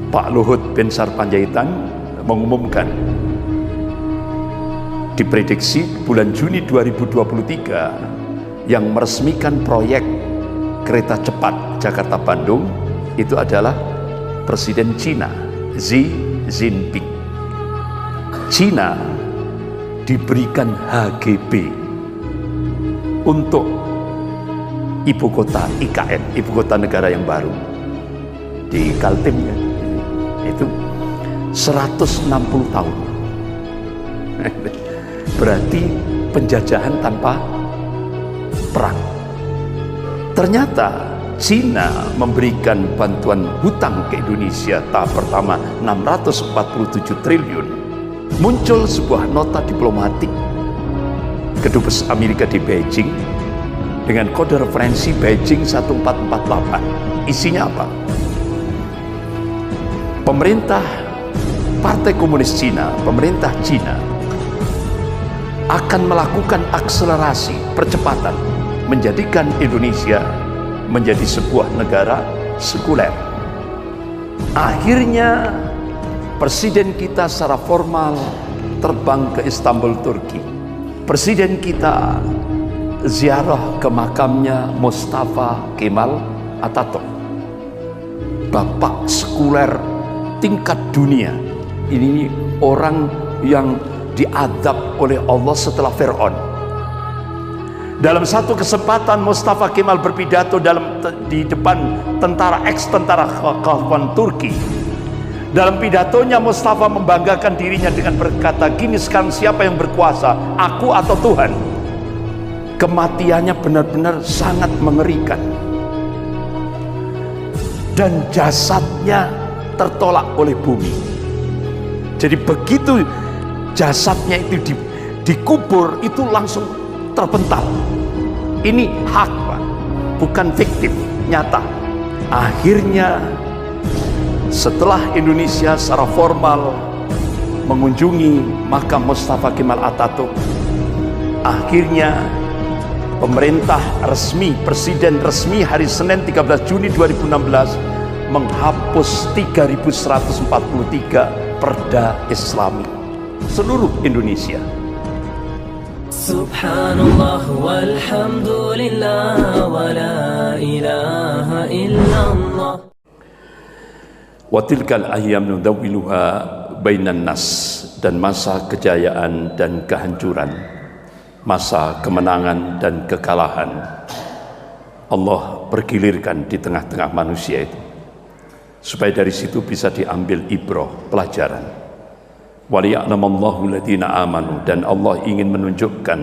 Pak Luhut Binsar Panjaitan mengumumkan diprediksi bulan Juni 2023 yang meresmikan proyek kereta cepat Jakarta-Bandung itu adalah Presiden Cina Xi Jinping. Cina diberikan HGB untuk ibu kota IKN, ibu kota negara yang baru di Kaltim ya. Itu 160 tahun. Berarti penjajahan tanpa perang. Ternyata Cina memberikan bantuan hutang ke Indonesia tahap pertama 647 triliun. Muncul sebuah nota diplomatik Kedubes Amerika di Beijing dengan kode referensi Beijing 1448. Isinya apa? Pemerintah Partai Komunis Cina, pemerintah Cina akan melakukan akselerasi percepatan menjadikan Indonesia menjadi sebuah negara sekuler. Akhirnya Presiden kita secara formal terbang ke Istanbul, Turki. Presiden kita ziarah ke makamnya Mustafa Kemal Atatürk, bapak sekuler tingkat dunia. Ini orang yang diadab oleh Allah setelah Fir'aun. Dalam satu kesempatan Mustafa Kemal berpidato di depan tentara ex-tentara Khalifah Turki. Dalam pidatonya Mustafa membanggakan dirinya dengan berkata, gini, sekarang siapa yang berkuasa, aku atau Tuhan? Kematiannya benar-benar sangat mengerikan. Dan jasadnya tertolak oleh bumi. Jadi begitu jasadnya itu dikubur, itu langsung terpental. Ini hak, Pak, bukan fiktif, nyata. Akhirnya setelah Indonesia secara formal mengunjungi makam Mustafa Kemal Atatürk, akhirnya pemerintah resmi, presiden resmi hari Senin 13 Juni 2016 menghapus 3143 perda Islami seluruh Indonesia. Subhanallah walhamdulillah wa la ilaha illallah. Wa tilkal ayyam nudawwiluha bainan nas, dan masa kejayaan dan kehancuran, masa kemenangan dan kekalahan Allah pergilirkan di tengah-tengah manusia itu, supaya dari situ bisa diambil ibrah, pelajaran. Waliya'lamallahu alladziina amanu, dan Allah ingin menunjukkan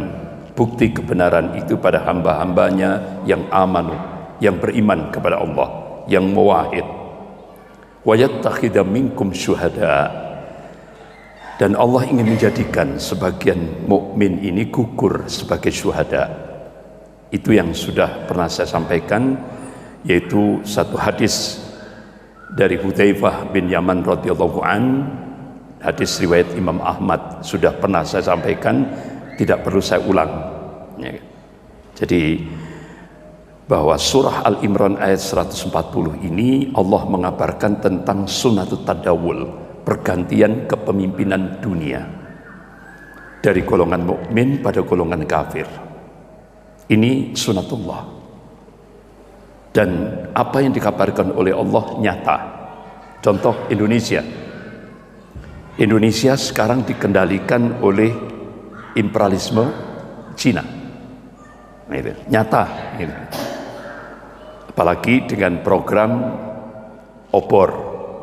bukti kebenaran itu pada hamba-hambanya yang amanu, yang beriman kepada Allah, yang muwahhid. Wa yattakhidha minkum syuhada, dan Allah ingin menjadikan sebagian mukmin ini gugur sebagai syuhada. Itu yang sudah pernah saya sampaikan, yaitu satu hadis dari Hudzaifah bin Yaman radhiyallahu an, hadis riwayat Imam Ahmad, sudah pernah saya sampaikan, tidak perlu saya ulang ya. Jadi bahwa surah Al-Imran ayat 140 ini Allah mengabarkan tentang sunatut tadawul, pergantian kepemimpinan dunia dari golongan mukmin pada golongan kafir. Ini sunatullah, dan apa yang dikabarkan oleh Allah nyata. Contoh Indonesia sekarang dikendalikan oleh imperialisme Cina. Nah, itu nyata gitu. Apalagi dengan program obor,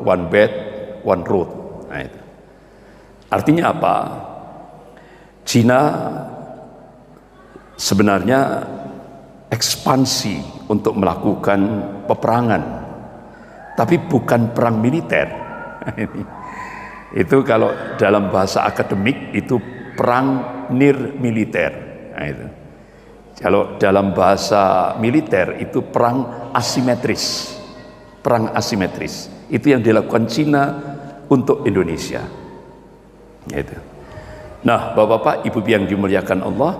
one bed one road. Nah, itu artinya apa? Cina sebenarnya ekspansi untuk melakukan peperangan, tapi bukan perang militer. Itu kalau dalam bahasa akademik itu perang nirmiliter. Nah, itu. Kalau dalam bahasa militer itu perang asimetris. Perang asimetris itu yang dilakukan Cina untuk Indonesia. Gitu. Nah, Bapak-bapak, Ibu yang dimuliakan Allah,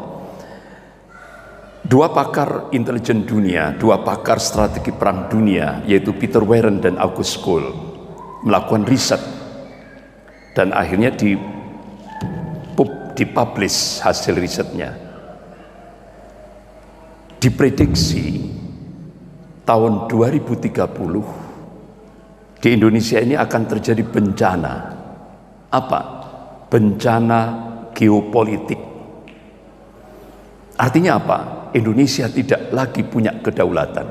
dua pakar intelijen dunia, dua pakar strategi perang dunia, yaitu Peter Warren dan August Cole, melakukan riset dan akhirnya dipublish hasil risetnya. Diprediksi tahun 2030 di Indonesia ini akan terjadi bencana. Apa? Bencana geopolitik. Artinya apa? Indonesia tidak lagi punya kedaulatan.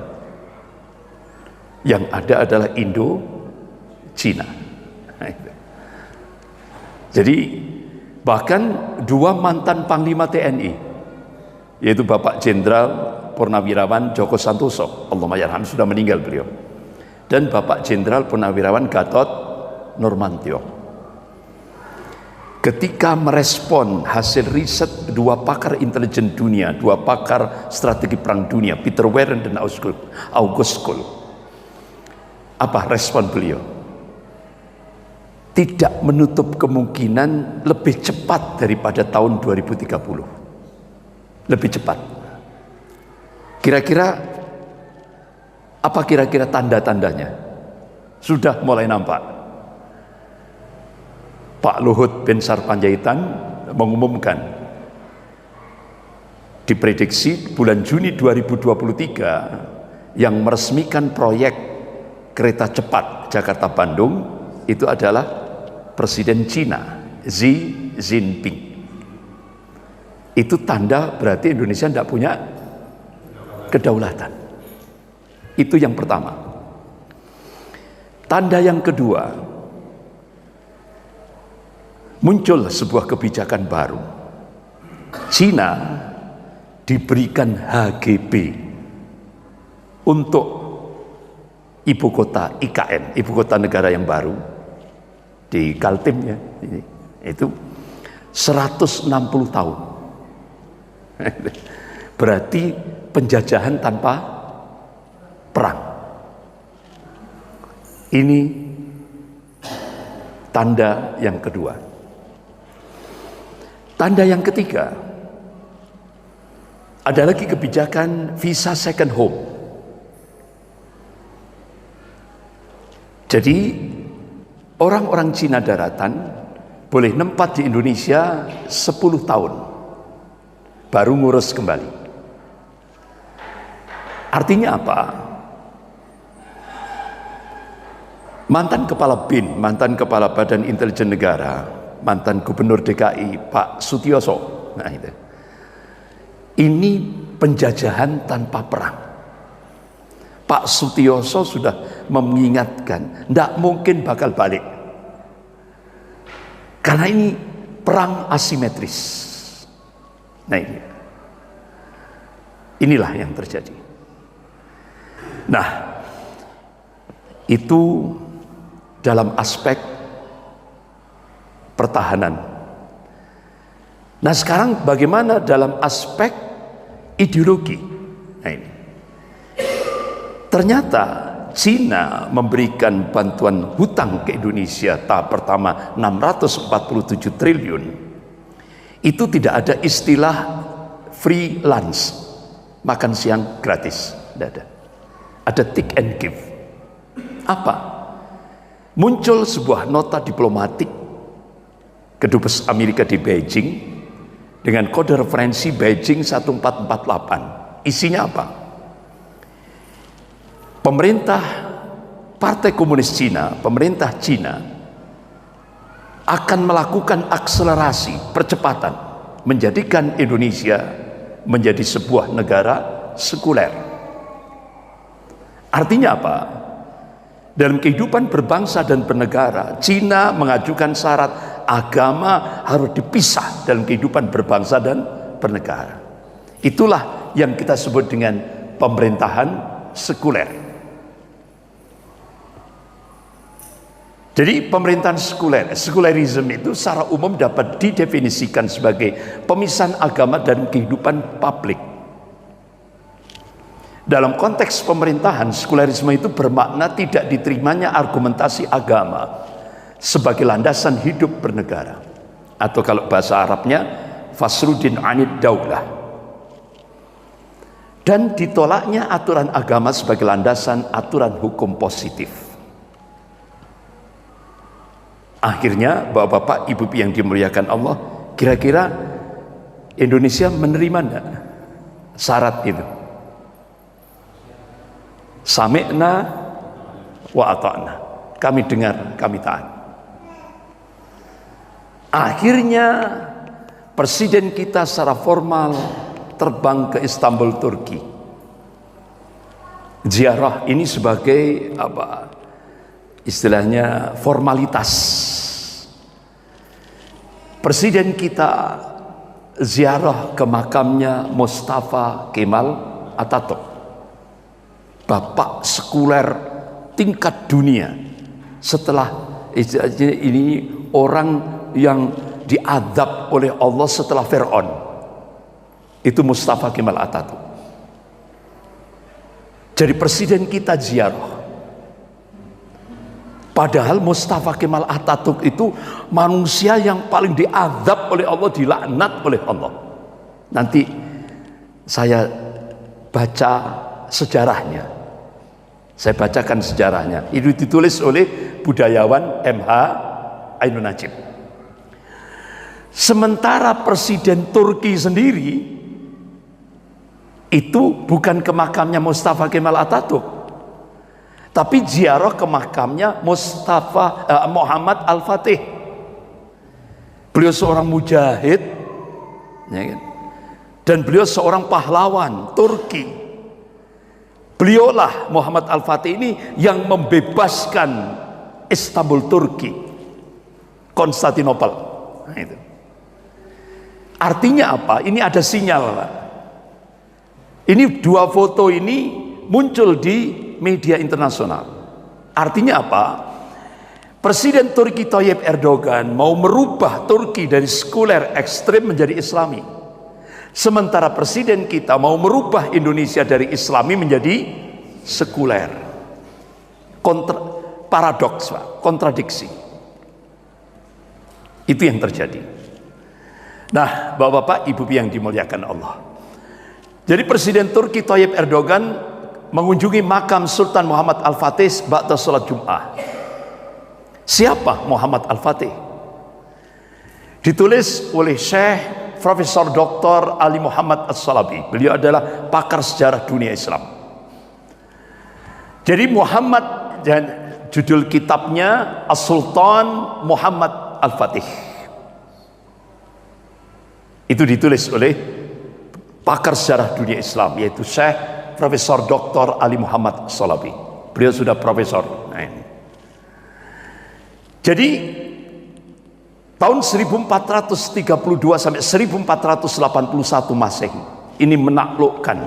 Yang ada adalah Indo-Cina. Jadi bahkan dua mantan Panglima TNI, yaitu Bapak Jenderal Purnawirawan Djoko Santoso, Allahumma yarham, sudah meninggal beliau, dan Bapak Jenderal Purnawirawan Gatot Nurmantio, ketika merespon hasil riset dua pakar intelijen dunia, dua pakar strategi perang dunia, Peter Warren dan August Cole, apa respon beliau? Tidak menutup kemungkinan lebih cepat daripada tahun 2030. Lebih cepat. Kira-kira apa kira-kira tanda-tandanya? Sudah mulai nampak. Pak Luhut bin Sarpanjaitan mengumumkan diprediksi bulan Juni 2023 yang meresmikan proyek kereta cepat Jakarta-Bandung itu adalah Presiden Cina Xi Jinping. Itu tanda berarti Indonesia tidak punya kedaulatan. Itu yang pertama. Tanda yang kedua, muncul sebuah kebijakan baru. Cina diberikan HGB untuk ibu kota IKN, ibu kota negara yang baru di Kaltimnya itu 160 tahun. Berarti penjajahan tanpa perang. Ini tanda yang kedua. Tanda yang ketiga, ada lagi kebijakan visa second home. Jadi orang-orang Cina daratan boleh nempat di Indonesia 10 tahun baru ngurus kembali. Artinya apa? Mantan kepala BIN, mantan kepala Badan Intelijen Negara, mantan Gubernur DKI Pak Sutioso, nah itu, ini penjajahan tanpa perang. Pak Sutioso sudah mengingatkan, tidak mungkin bakal balik. Karena ini perang asimetris. Nah inilah yang terjadi. Nah, itu dalam aspek pertahanan. Nah sekarang bagaimana dalam aspek ideologi? Nah ini. Ternyata Cina memberikan bantuan hutang ke Indonesia tahap pertama 647 triliun. Itu tidak ada istilah free lunch, makan siang gratis, tidak ada. Ada take and give. Apa? Muncul sebuah nota diplomatik Kedubes Amerika di Beijing dengan kode referensi Beijing 1448. Isinya apa? Pemerintah Partai Komunis Cina, pemerintah Cina akan melakukan akselerasi percepatan menjadikan Indonesia menjadi sebuah negara sekuler. Artinya apa? Dalam kehidupan berbangsa dan bernegara, Cina mengajukan syarat agama harus dipisah dalam kehidupan berbangsa dan bernegara. Itulah yang kita sebut dengan pemerintahan sekuler. Jadi pemerintahan sekuler, sekularisme itu secara umum dapat didefinisikan sebagai pemisahan agama dan kehidupan publik. Dalam konteks pemerintahan, sekularisme itu bermakna tidak diterimanya argumentasi agama sebagai landasan hidup bernegara, atau kalau bahasa Arabnya fasrudin anid daulah, dan ditolaknya aturan agama sebagai landasan aturan hukum positif. Akhirnya bapak-bapak, ibu-ibu yang dimuliakan Allah, kira-kira Indonesia menerima enggak syarat itu? Sami'na wa ata'na. Kami dengar, kami taat. Akhirnya presiden kita secara formal terbang ke Istanbul, Turki. Ziarah ini sebagai apa? Istilahnya formalitas. Presiden kita ziarah ke makamnya Mustafa Kemal Atatürk, bapak sekuler tingkat dunia. Setelah ini orang yang diadab oleh Allah setelah Fir'aun, itu Mustafa Kemal Atatürk. Jadi presiden kita ziarah. Padahal Mustafa Kemal Atatürk itu manusia yang paling diazab oleh Allah, dilaknat oleh Allah. Nanti saya baca sejarahnya. Saya bacakan sejarahnya. Itu ditulis oleh budayawan M.H. Ainun Najib. Sementara presiden Turki sendiri itu bukan ke makamnya Mustafa Kemal Atatürk, tapi ziarah ke makamnya Muhammad Al-Fatih. Beliau seorang mujahid, ya kan? Dan beliau seorang pahlawan Turki. Beliaulah Muhammad Al-Fatih ini yang membebaskan Istanbul, Turki, Konstantinopel. Nah, itu. Artinya apa? Ini ada sinyal, Pak. Ini dua foto ini muncul di media internasional. Artinya apa? Presiden Turki Tayyip Erdogan mau merubah Turki dari sekuler ekstrem menjadi Islami. Sementara presiden kita mau merubah Indonesia dari Islami menjadi sekuler. Paradoks, Pak, kontradiksi. Itu yang terjadi. Nah, Bapak-bapak, Ibu-ibu yang dimuliakan Allah. Jadi Presiden Turki Tayyip Erdogan mengunjungi makam Sultan Muhammad Al-Fatih ba'da salat Jum'ah. Siapa Muhammad Al-Fatih? Ditulis oleh Syekh Profesor Dr. Ali Muhammad As-Salabi. Beliau adalah pakar sejarah dunia Islam. Jadi Muhammad, dan judul kitabnya As-Sultan Muhammad Al-Fatih. Itu ditulis oleh pakar sejarah dunia Islam, yaitu Syekh Profesor Dr. Ali Muhammad As-Salabi. Beliau sudah profesor. Nah, ini. Jadi tahun 1432 sampai 1481 Masehi ini menaklukkan.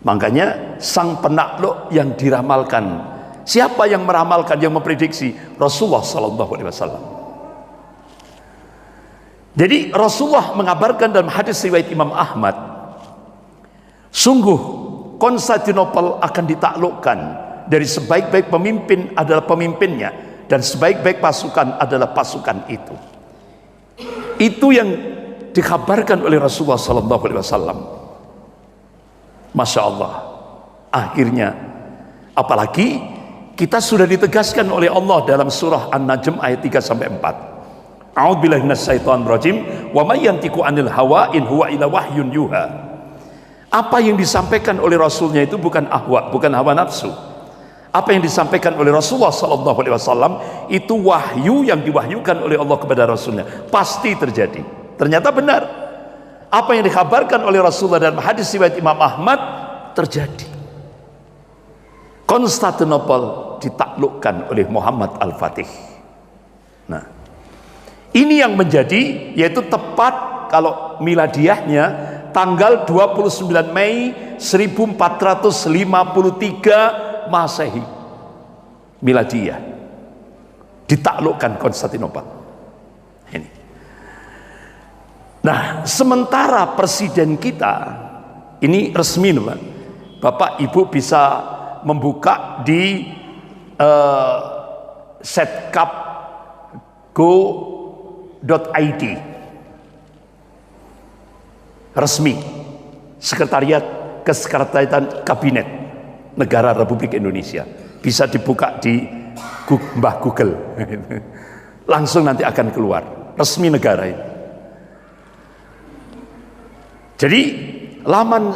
Makanya sang penakluk yang diramalkan. Siapa yang meramalkan, yang memprediksi? Rasulullah sallallahu alaihi wasallam. Jadi Rasulullah mengabarkan dalam hadis riwayat Imam Ahmad, sungguh Konstantinopel akan ditaklukkan, dari sebaik-baik pemimpin adalah pemimpinnya, dan sebaik-baik pasukan adalah pasukan itu. Itu yang dikabarkan oleh Rasulullah sallallahu alaihi wasallam. Masya Allah. Akhirnya, apalagi kita sudah ditegaskan oleh Allah dalam surah An-Najm ayat 3 sampai 4. A'udzubillahi minasyaitonir rajim. Wa may yantiqu 'anil hawa in huwa illa wahyun yuha. Apa yang disampaikan oleh Rasulnya itu bukan ahwa, bukan hawa nafsu. Apa yang disampaikan oleh Rasulullah sallallahu alaihi wasallam itu wahyu yang diwahyukan oleh Allah kepada Rasulnya. Pasti terjadi. Ternyata benar. Apa yang dikabarkan oleh Rasulullah dalam hadis riwayat Imam Ahmad terjadi. Konstantinopel ditaklukkan oleh Muhammad Al-Fatih. Nah, ini yang menjadi, yaitu tepat kalau miladiahnya tanggal 29 Mei 1453 Masehi miladiah, ditaklukkan Konstantinopel. Ini. Nah, sementara presiden kita ini resmi, Bapak Ibu bisa membuka di setcap.go.id, resmi Sekretariat Kesekretariatan Kabinet Negara Republik Indonesia. Bisa dibuka di Mbah Google. Langsung nanti akan keluar resmi negara ini. Jadi laman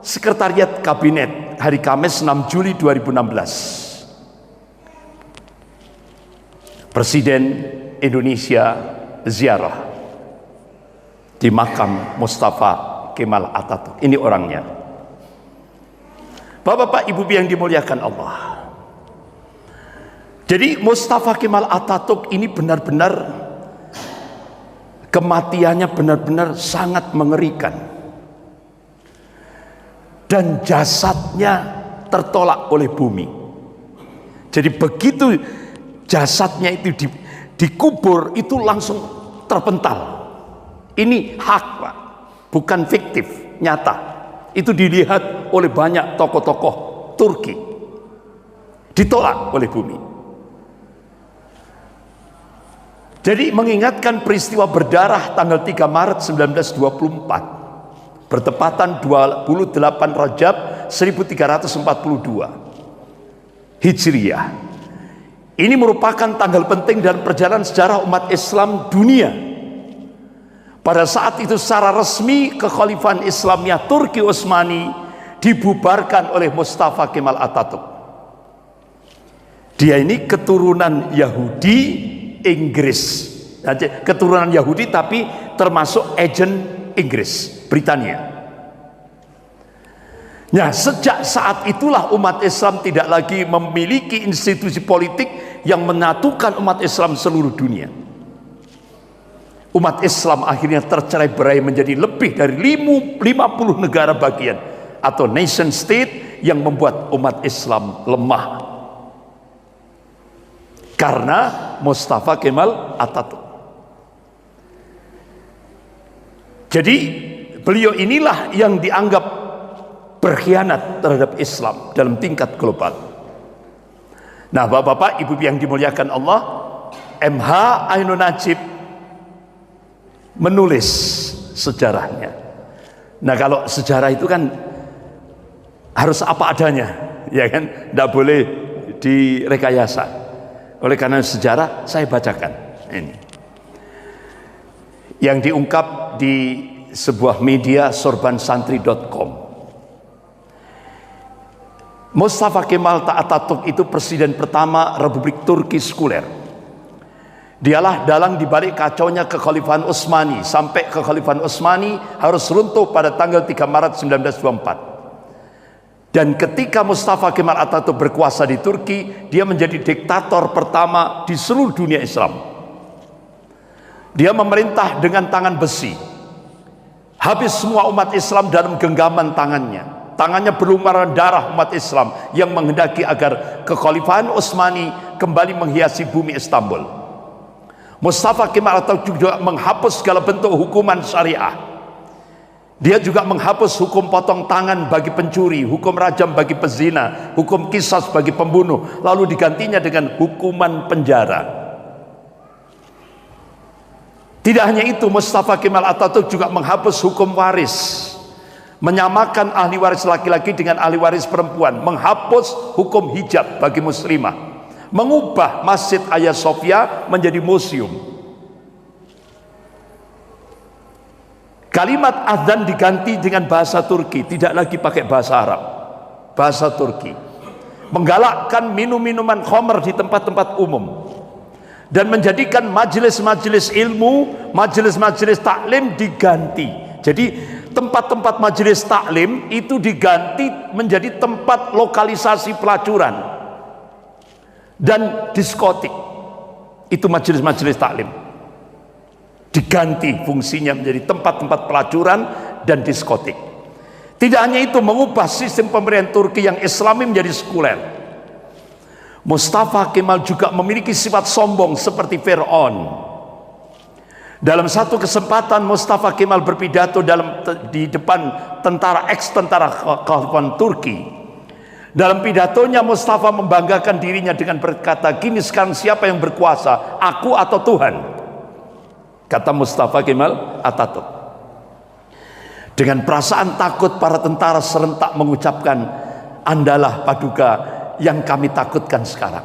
Sekretariat Kabinet hari Kamis 6 Juli 2016, Presiden Indonesia ziarah di makam Mustafa Kemal Atatürk. Ini orangnya. Bapak-bapak, ibu yang dimuliakan Allah. Jadi Mustafa Kemal Atatürk ini benar-benar kematiannya benar-benar sangat mengerikan. Dan jasadnya tertolak oleh bumi. Jadi begitu jasadnya itu dikubur, itu langsung terpental. Ini hak, Pak, bukan fiktif, nyata. Itu dilihat oleh banyak tokoh-tokoh Turki. Ditolak oleh bumi. Jadi mengingatkan peristiwa berdarah tanggal 3 Maret 1924, bertepatan 28 Rajab 1342 Hijriah. Ini merupakan tanggal penting dalam perjalanan sejarah umat Islam dunia. Pada saat itu secara resmi kekhalifahan Islamiyah Turki Utsmani dibubarkan oleh Mustafa Kemal Atatürk. Dia ini keturunan Yahudi Inggris, keturunan Yahudi tapi termasuk agen Inggris, Britania. Nah, sejak saat itulah umat Islam tidak lagi memiliki institusi politik yang menyatukan umat Islam seluruh dunia. Umat Islam akhirnya tercerai-berai menjadi lebih dari 50 negara bagian atau nation state yang membuat umat Islam lemah. Karena Mustafa Kemal Atatürk. Jadi beliau inilah yang dianggap berkhianat terhadap Islam dalam tingkat global. Nah, bapak-bapak, ibu yang dimuliakan Allah, MH Ainun Najib menulis sejarahnya. Nah, kalau sejarah itu kan harus apa adanya, ya kan, tidak boleh direkayasa. Oleh karena sejarah saya bacakan ini yang diungkap di sebuah media sorbansantri.com. Mustafa Kemal Atatürk itu presiden pertama Republik Turki sekuler. Dialah dalang dibalik kacaunya kekhalifahan Utsmani, sampai kekhalifahan Utsmani harus runtuh pada tanggal 3 Maret 1924. Dan ketika Mustafa Kemal Atatürk berkuasa di Turki, dia menjadi diktator pertama di seluruh dunia Islam. Dia memerintah dengan tangan besi. Habis semua umat Islam dalam genggaman tangannya. Tangannya berlumuran darah umat Islam yang menghendaki agar kekhalifahan Utsmani kembali menghiasi bumi Istanbul. Mustafa Kemal Atatürk juga menghapus segala bentuk hukuman syariah. Dia juga menghapus hukum potong tangan bagi pencuri, hukum rajam bagi pezina, hukum qisas bagi pembunuh, lalu digantinya dengan hukuman penjara. Tidak hanya itu, Mustafa Kemal Atatürk juga menghapus hukum waris, menyamakan ahli waris laki-laki dengan ahli waris perempuan, menghapus hukum hijab bagi muslimah, mengubah Masjid Hagia Sophia menjadi museum. Kalimat azan diganti dengan bahasa Turki, tidak lagi pakai bahasa Arab, bahasa Turki. Menggalakkan minum-minuman khamr di tempat-tempat umum, dan menjadikan majelis-majelis ilmu, majelis-majelis taklim diganti. Jadi tempat-tempat majelis taklim itu diganti menjadi tempat lokalisasi pelacuran dan diskotik. Itu majelis-majelis taklim diganti fungsinya menjadi tempat-tempat pelacuran dan diskotik. Tidak hanya itu, mengubah sistem pemerintahan Turki yang Islami menjadi sekuler. Mustafa Kemal juga memiliki sifat sombong seperti Fir'aun. Dalam satu kesempatan Mustafa Kemal berpidato di depan tentara ex-tentara kekhalifahan Turki. Dalam pidatonya Mustafa membanggakan dirinya dengan berkata, "Gini sekarang siapa yang berkuasa, aku atau Tuhan?" Kata Mustafa Kemal Atatürk. Dengan perasaan takut para tentara serentak mengucapkan, "Andalah Paduka yang kami takutkan sekarang."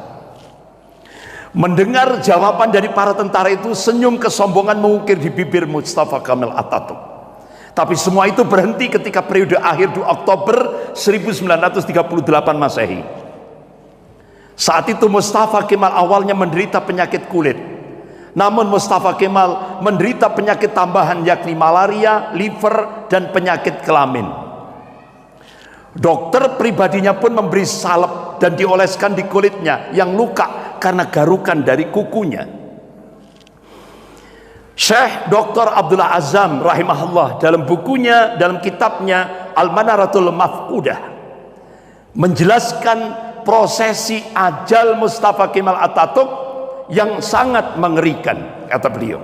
Mendengar jawaban dari para tentara itu, senyum kesombongan mengukir di bibir Mustafa Kemal Atatürk. Tapi semua itu berhenti ketika periode akhir 2 Oktober 1938 Masehi. Saat itu Mustafa Kemal awalnya menderita penyakit kulit. Namun Mustafa Kemal menderita penyakit tambahan yakni malaria, liver, dan penyakit kelamin. Dokter pribadinya pun memberi salep dan dioleskan di kulitnya yang luka karena garukan dari kukunya. Syekh Dr. Abdullah Azzam rahimahullah dalam bukunya, dalam kitabnya Al-Manaratul Mafqudah menjelaskan prosesi ajal Mustafa Kemal Atatürk yang sangat mengerikan, kata beliau.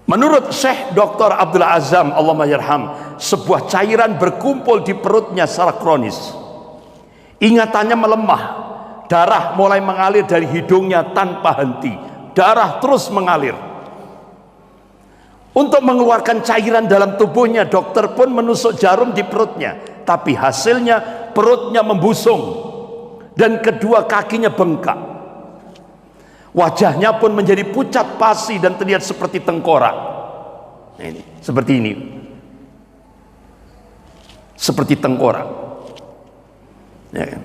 Menurut Syekh Dr. Abdullah Azzam Allahumma yarham, sebuah cairan berkumpul di perutnya secara kronis. Ingatannya melemah, darah mulai mengalir dari hidungnya tanpa henti. Darah terus mengalir. Untuk mengeluarkan cairan dalam tubuhnya, dokter pun menusuk jarum di perutnya. Tapi hasilnya perutnya membusung dan kedua kakinya bengkak. Wajahnya pun menjadi pucat pasi dan terlihat seperti tengkorak. Nah, ini, seperti ini. Seperti tengkorak. Ya kan?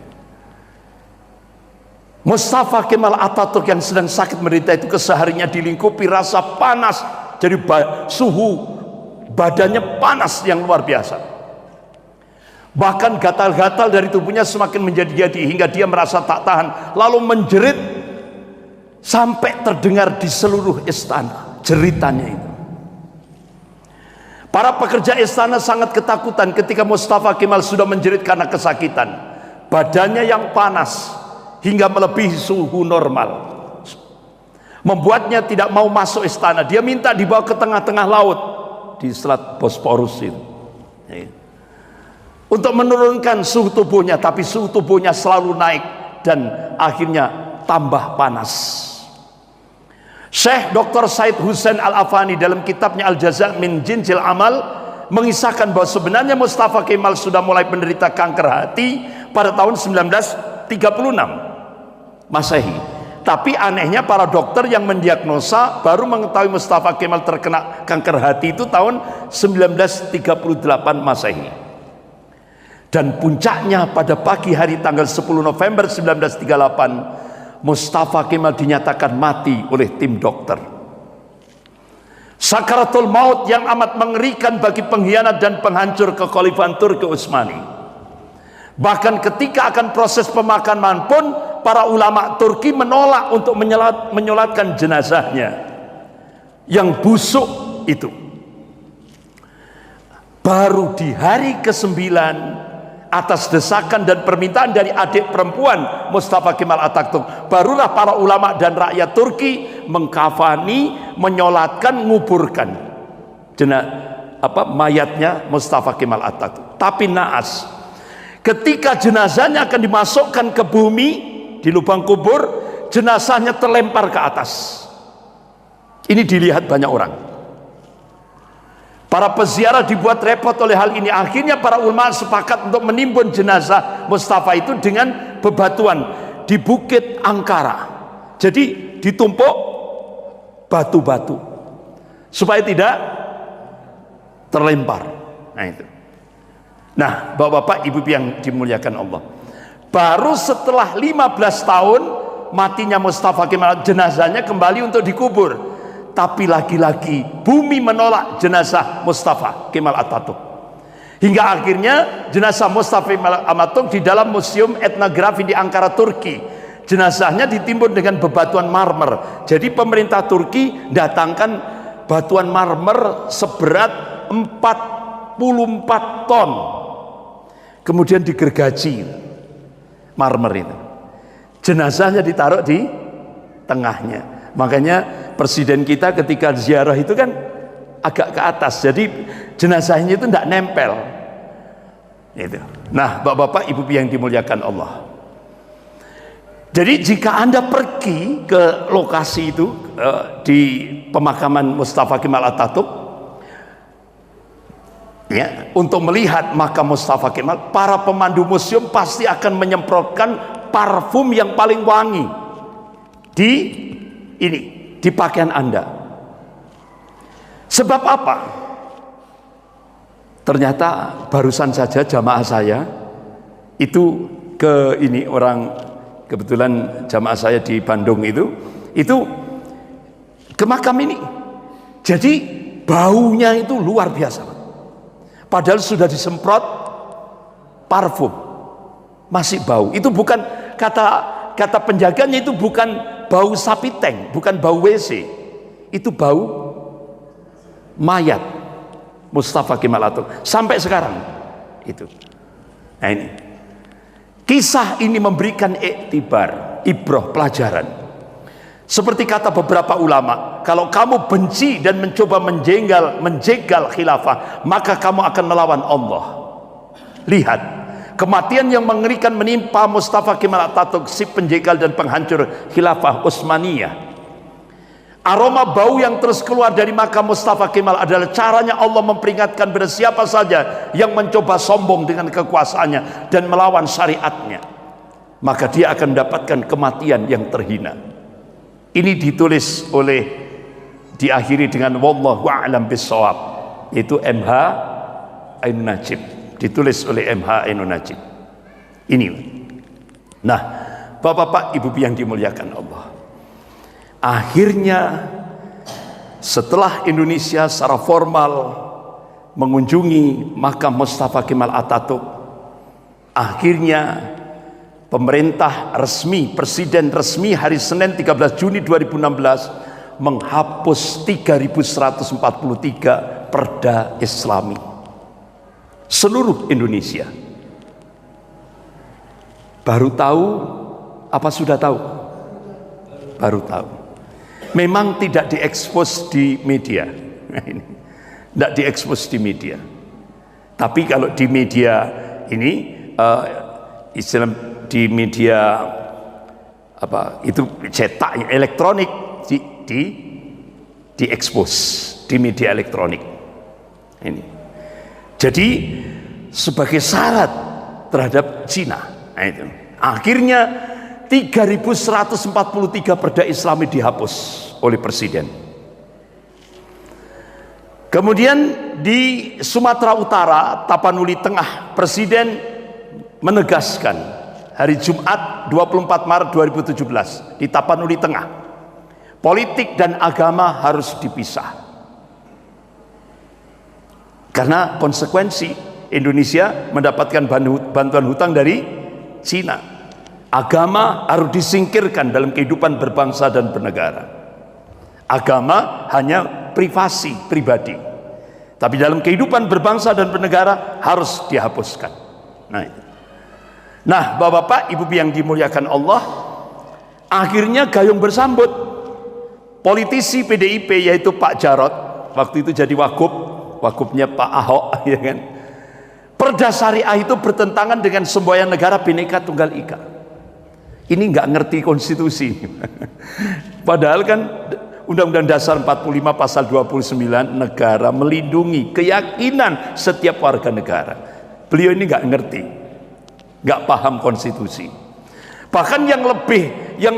Mustafa Kemal Atatürk yang sedang sakit menderita itu kesehariannya dilingkupi rasa panas. Jadi suhu badannya panas yang luar biasa. Bahkan gatal-gatal dari tubuhnya semakin menjadi-jadi hingga dia merasa tak tahan. Lalu menjerit sampai terdengar di seluruh istana jeritannya itu. Para pekerja istana sangat ketakutan ketika Mustafa Kemal sudah menjerit karena kesakitan. Badannya yang panas hingga melebihi suhu normal membuatnya tidak mau masuk istana. Dia minta dibawa ke tengah-tengah laut di Selat Bosporus itu untuk menurunkan suhu tubuhnya, tapi suhu tubuhnya selalu naik dan akhirnya tambah panas. Syekh Dr. Said Hussein Al-Afani dalam kitabnya Al-Jaza' min Jinsil Amal mengisahkan bahwa sebenarnya Mustafa Kemal sudah mulai menderita kanker hati pada tahun 1936 Masehi. Tapi anehnya para dokter yang mendiagnosa baru mengetahui Mustafa Kemal terkena kanker hati itu tahun 1938 Masehi. Dan puncaknya pada pagi hari tanggal 10 November 1938 Mustafa Kemal dinyatakan mati oleh tim dokter. Sakaratul maut yang amat mengerikan bagi pengkhianat dan penghancur kekhalifahan Turki Utsmani. Bahkan ketika akan proses pemakaman pun para ulama Turki menolak untuk menyolatkan jenazahnya yang busuk itu. Baru di hari ke-9 atas desakan dan permintaan dari adik perempuan Mustafa Kemal Atatürk, barulah para ulama dan rakyat Turki mengkafani, menyolatkan, nguburkan mayatnya Mustafa Kemal Atatürk. Tapi naas, ketika jenazahnya akan dimasukkan ke bumi di lubang kubur, jenazahnya terlempar ke atas. Ini dilihat banyak orang. Para peziarah dibuat repot oleh hal ini. Akhirnya para ulama sepakat untuk menimbun jenazah Mustafa itu dengan bebatuan di Bukit Angkara. Jadi ditumpuk batu-batu supaya tidak terlempar. Nah itu. Nah, Bapak-bapak, Ibu yang dimuliakan Allah, baru setelah 15 tahun matinya Mustafa Kemal, jenazahnya kembali untuk dikubur. Tapi lagi-lagi bumi menolak jenazah Mustafa Kemal Atatürk. Hingga akhirnya jenazah Mustafa Kemal Atatürk di dalam museum etnografi di Ankara, Turki. Jenazahnya ditimbun dengan bebatuan marmer. Jadi pemerintah Turki datangkan batuan marmer seberat 44 ton. Kemudian digergaji marmer itu. Jenazahnya ditaruh di tengahnya. Makanya presiden kita ketika ziarah itu kan agak ke atas, jadi jenazahnya itu tidak nempel. Itu. Nah, Bapak-bapak, Ibu yang dimuliakan Allah. Jadi jika Anda pergi ke lokasi itu di pemakaman Mustafa Kemal Atatürk, ya, untuk melihat makam Mustafa Kemal, para pemandu museum pasti akan menyemprotkan parfum yang paling wangi di pakaian Anda. Sebab apa? Ternyata barusan saja jamaah saya itu kebetulan jamaah saya di Bandung itu ke makam ini. Jadi baunya itu luar biasa. Padahal sudah disemprot parfum, masih bau. Itu bukan kata penjaganya, itu bukan bau sapi tank, bukan bau WC. Itu bau mayat Mustafa Kemal Atatürk sampai sekarang itu. Nah, ini kisah ini memberikan ibrah, pelajaran. Seperti kata beberapa ulama, kalau kamu benci dan mencoba menjegal khilafah, maka kamu akan melawan Allah. Lihat, kematian yang mengerikan menimpa Mustafa Kemal Atatürk, si penjegal dan penghancur khilafah Utsmaniyah. Aroma bau yang terus keluar dari makam Mustafa Kemal adalah caranya Allah memperingatkan pada siapa saja yang mencoba sombong dengan kekuasaannya dan melawan syariatnya, maka dia akan mendapatkan kematian yang terhina. Ini diakhiri dengan wallahu a'lam bissawab, yaitu MH Ainun Najib, ditulis oleh MH Ainun Najib. Ini. Nah, Bapak-bapak, Ibu yang dimuliakan Allah, akhirnya setelah Indonesia secara formal mengunjungi makam Mustafa Kemal Atatürk, akhirnya pemerintah resmi, presiden resmi hari Senin 13 Juni 2016 menghapus 3143 perda Islami seluruh Indonesia. Baru tahu apa sudah tahu? Baru tahu. Memang tidak diekspos di media, tidak diekspos di media. Tapi kalau di media ini, di media apa itu cetak elektronik diekspos di media elektronik. Ini. Jadi sebagai syarat terhadap Cina, nah itu. Akhirnya 3143 perda Islami dihapus oleh presiden. Kemudian di Sumatera Utara, Tapanuli Tengah, presiden menegaskan hari Jumat 24 Maret 2017 di Tapanuli Tengah, politik dan agama harus dipisah. Karena konsekuensi Indonesia mendapatkan bantuan hutang dari Cina. Agama harus disingkirkan dalam kehidupan berbangsa dan bernegara. Agama hanya privasi, pribadi. Tapi dalam kehidupan berbangsa dan bernegara harus dihapuskan. Nah, Bapak-bapak, Ibu yang dimuliakan Allah, akhirnya gayung bersambut. Politisi PDIP yaitu Pak Jarod, waktu itu jadi wakupnya Pak Ahok, ya kan? Perda syariah itu bertentangan dengan semboyan negara Bhinneka Tunggal Ika. Ini nggak ngerti konstitusi. Padahal kan Undang-Undang Dasar 45 pasal 29 negara melindungi keyakinan setiap warga negara. Beliau ini nggak ngerti, nggak paham konstitusi. Bahkan yang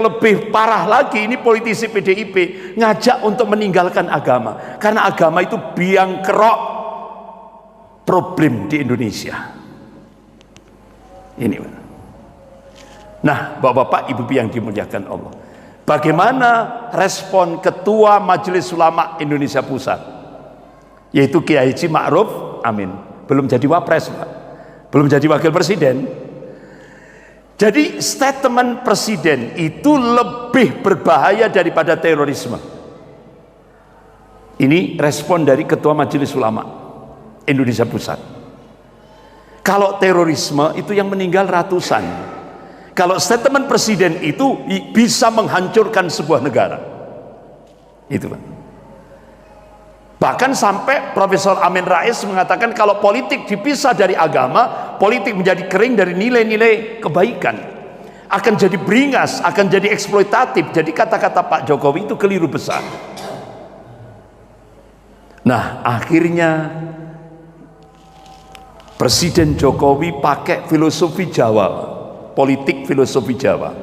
lebih parah lagi, ini politisi PDIP ngajak untuk meninggalkan agama, karena agama itu biang kerok problem di Indonesia. Ini. Nah, Bapak-bapak, Ibu yang dimuliakan Allah, bagaimana respon Ketua Majelis Ulama Indonesia Pusat, yaitu Kiai Haji Ma'ruf Amin? Belum jadi wapres, Pak. Belum jadi wakil presiden. Jadi statement presiden itu lebih berbahaya daripada terorisme. Ini respon dari Ketua Majelis Ulama Indonesia Pusat. Kalau terorisme itu yang meninggal ratusan. Kalau statement presiden itu bisa menghancurkan sebuah negara. Itu, Pak. Bahkan sampai Profesor Amin Rais mengatakan kalau politik dipisah dari agama, politik menjadi kering dari nilai-nilai kebaikan, akan jadi beringas, akan jadi eksploitatif. Jadi kata-kata Pak Jokowi itu keliru besar. Nah, akhirnya Presiden Jokowi pakai filosofi Jawa, politik filosofi Jawa.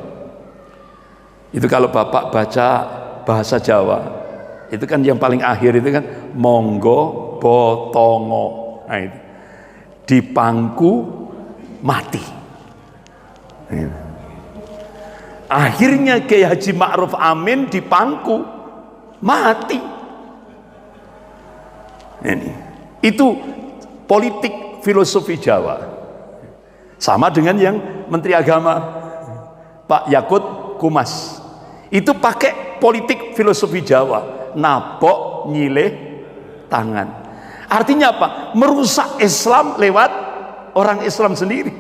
Itu kalau Bapak baca bahasa Jawa, itu kan yang paling akhir itu kan monggo botongo. Nah, itu. Dipangku mati. Nah, akhirnya Kiai Haji Ma'ruf Amin dipangku mati. Ini. Itu politik filosofi Jawa. Sama dengan yang Menteri Agama Pak Yakut Kumas. Itu pakai politik filosofi Jawa, napok nyileh tangan. Artinya apa? Merusak Islam lewat orang Islam sendiri.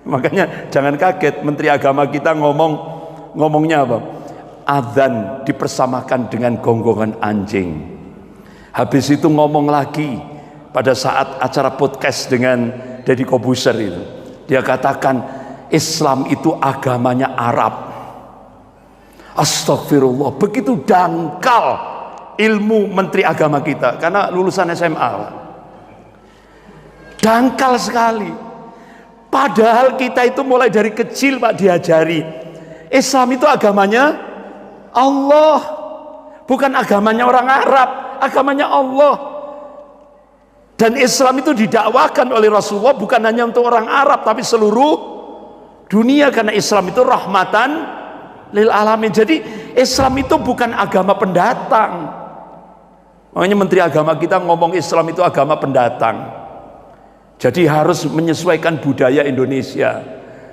Makanya jangan kaget Menteri Agama kita ngomongnya apa? Adzan dipersamakan dengan gonggongan anjing. Habis itu ngomong lagi pada saat acara podcast dengan Deddy Kobuser itu. Dia katakan Islam itu agamanya Arab. Astagfirullah, begitu dangkal ilmu Menteri Agama kita karena lulusan SMA. Dangkal sekali. Padahal kita itu mulai dari kecil Pak diajari Islam itu agamanya Allah, bukan agamanya orang Arab, agamanya Allah. Dan Islam itu didakwakan oleh Rasulullah bukan hanya untuk orang Arab tapi seluruh dunia, karena Islam itu rahmatan lil alamin. Jadi Islam itu bukan agama pendatang. Makanya Menteri Agama kita ngomong Islam itu agama pendatang. Jadi harus menyesuaikan budaya Indonesia.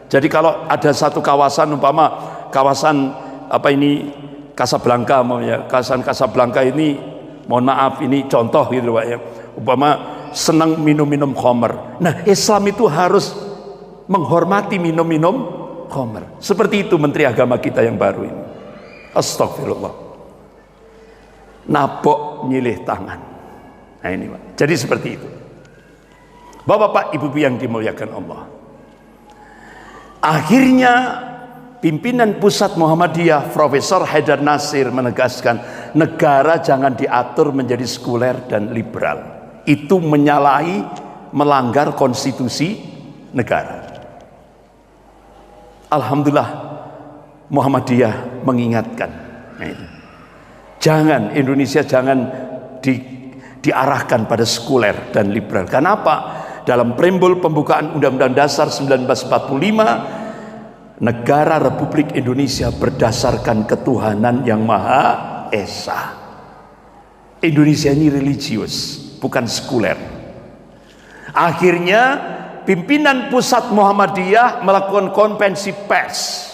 Jadi kalau ada satu kawasan, umpama kawasan apa ini Casablanca, kawasan Casablanca ini, mohon maaf ini contoh gitu Pak ya, umpama senang minum-minum khamr. Nah Islam itu harus menghormati minum-minum khamr. Seperti itu Menteri Agama kita yang baru ini. Astagfirullah. Napok nyilih tangan. Nah ini Pak. Jadi seperti itu. Bapak-bapak, ibu-ibu yang dimuliakan Allah. Akhirnya pimpinan pusat Muhammadiyah Profesor Haidar Nasir menegaskan negara jangan diatur menjadi sekuler dan liberal. Itu menyalahi, melanggar konstitusi negara. Alhamdulillah Muhammadiyah mengingatkan, jangan Indonesia jangan diarahkan pada sekuler dan liberal. Kenapa? Dalam preambul pembukaan Undang-Undang Dasar 1945, negara Republik Indonesia berdasarkan ketuhanan yang Maha Esa. Indonesia ini religius, bukan sekuler. Akhirnya pimpinan pusat Muhammadiyah melakukan konvensi pers.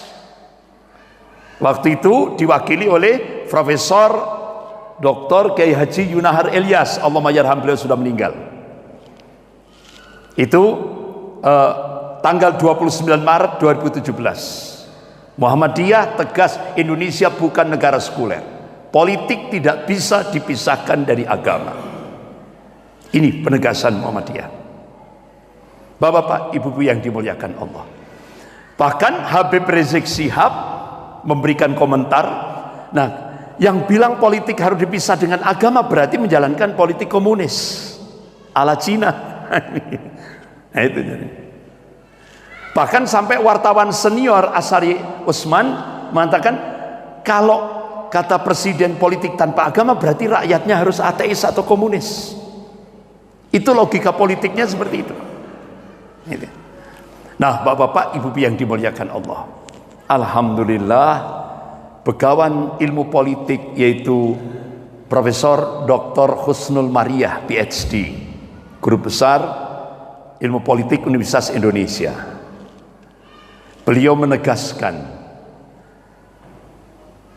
Waktu itu diwakili oleh Profesor Dr. Kiai Haji Yunahar Ilyas, Allahumma yarham, beliau sudah meninggal. Itu tanggal 29 Maret 2017. Muhammadiyah tegas Indonesia bukan negara sekuler. Politik tidak bisa dipisahkan dari agama. Ini penegasan Muhammadiyah. Bapak-bapak, ibu-ibu yang dimuliakan Allah. Bahkan Habib Rizik Syihab memberikan komentar. Nah, yang bilang politik harus dipisah dengan agama berarti menjalankan politik komunis ala Cina. Nah, itu jadi. Bahkan sampai wartawan senior Asari Usman mengatakan kalau kata presiden politik tanpa agama berarti rakyatnya harus ateis atau komunis. Itu logika politiknya seperti itu. Nah, bapak-bapak, ibu-ibu yang dimuliakan Allah, alhamdulillah begawan ilmu politik yaitu Profesor Dr. Husnul Mariah PhD, guru besar ilmu politik Universitas Indonesia. Beliau menegaskan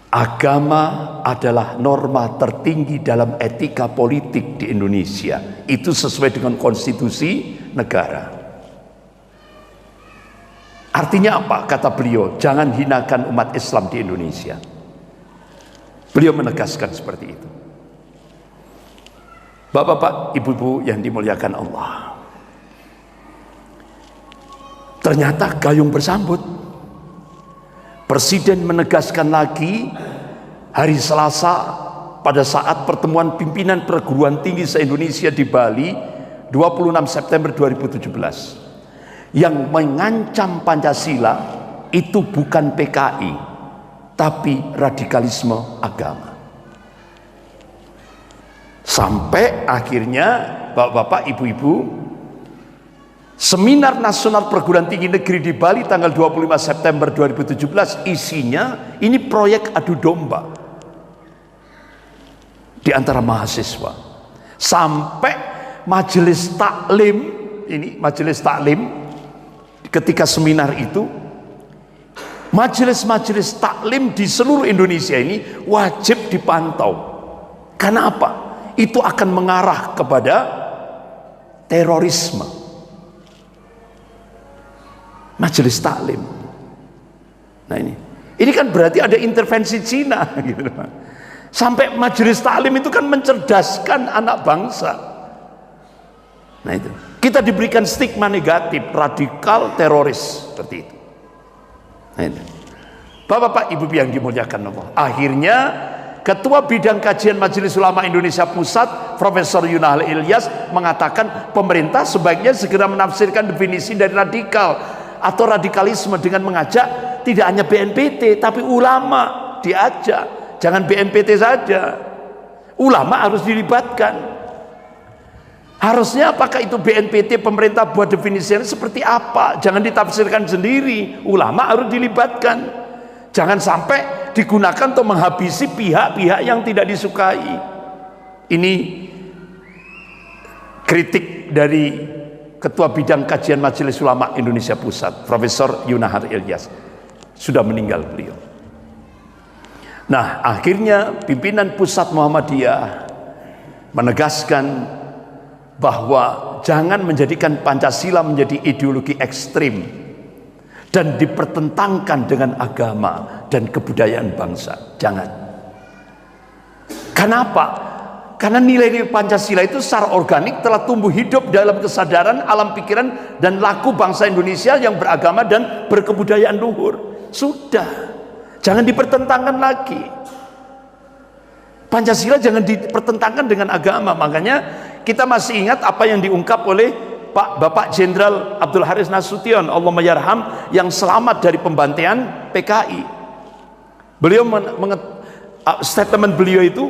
agama adalah norma tertinggi dalam etika politik di Indonesia. Itu sesuai dengan konstitusi negara. Artinya apa? Kata beliau, jangan hinakan umat Islam di Indonesia. Beliau menegaskan seperti itu. Bapak-bapak, ibu-ibu yang dimuliakan Allah, ternyata gayung bersambut. Presiden menegaskan lagi hari Selasa pada saat pertemuan pimpinan perguruan tinggi se-Indonesia di Bali 26 September 2017, yang mengancam Pancasila itu bukan PKI tapi radikalisme agama. Sampai akhirnya bapak-bapak, ibu-ibu, Seminar Nasional Perguruan Tinggi Negeri di Bali tanggal 25 September 2017 isinya ini proyek adu domba di antara mahasiswa. Sampai majelis taklim ketika seminar itu, majelis-majelis taklim di seluruh Indonesia ini wajib dipantau. Karena apa? Itu akan mengarah kepada terorisme. Majelis taklim. Nah ini kan berarti ada intervensi Cina gitu. Sampai majelis taklim itu kan mencerdaskan anak bangsa. Nah itu, kita diberikan stigma negatif, radikal, teroris seperti itu. Nah itu. Bapak-bapak, ibu yang dimuliakan Allah. Akhirnya Ketua Bidang Kajian Majelis Ulama Indonesia Pusat, Profesor Yunahal Ilyas mengatakan pemerintah sebaiknya segera menafsirkan definisi dari radikal atau radikalisme dengan mengajak tidak hanya BNPT tapi ulama diajak, jangan BNPT saja, ulama harus dilibatkan. Harusnya apakah itu BNPT pemerintah buat definisinya seperti apa, jangan ditafsirkan sendiri, ulama harus dilibatkan. Jangan sampai digunakan untuk menghabisi pihak-pihak yang tidak disukai. Ini kritik dari Ketua Bidang Kajian Majelis Ulama Indonesia Pusat, Profesor Yunahar Ilyas. Sudah meninggal beliau. Nah, akhirnya pimpinan Pusat Muhammadiyah menegaskan bahwa jangan menjadikan Pancasila menjadi ideologi ekstrim dan dipertentangkan dengan agama dan kebudayaan bangsa. Jangan. Kenapa? Karena nilai-nilai Pancasila itu secara organik telah tumbuh hidup dalam kesadaran, alam pikiran, dan laku bangsa Indonesia yang beragama dan berkebudayaan luhur. Sudah, jangan dipertentangkan lagi. Pancasila jangan dipertentangkan dengan agama. Makanya kita masih ingat apa yang diungkap oleh Bapak Jenderal Abdul Haris Nasution, Allahumma yarham, yang selamat dari pembantaian PKI. Beliau statement beliau itu,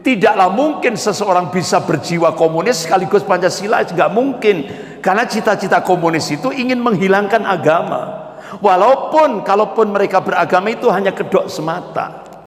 tidaklah mungkin seseorang bisa berjiwa komunis sekaligus Pancasila, nggak mungkin, karena cita-cita komunis itu ingin menghilangkan agama, kalaupun mereka beragama itu hanya kedok semata.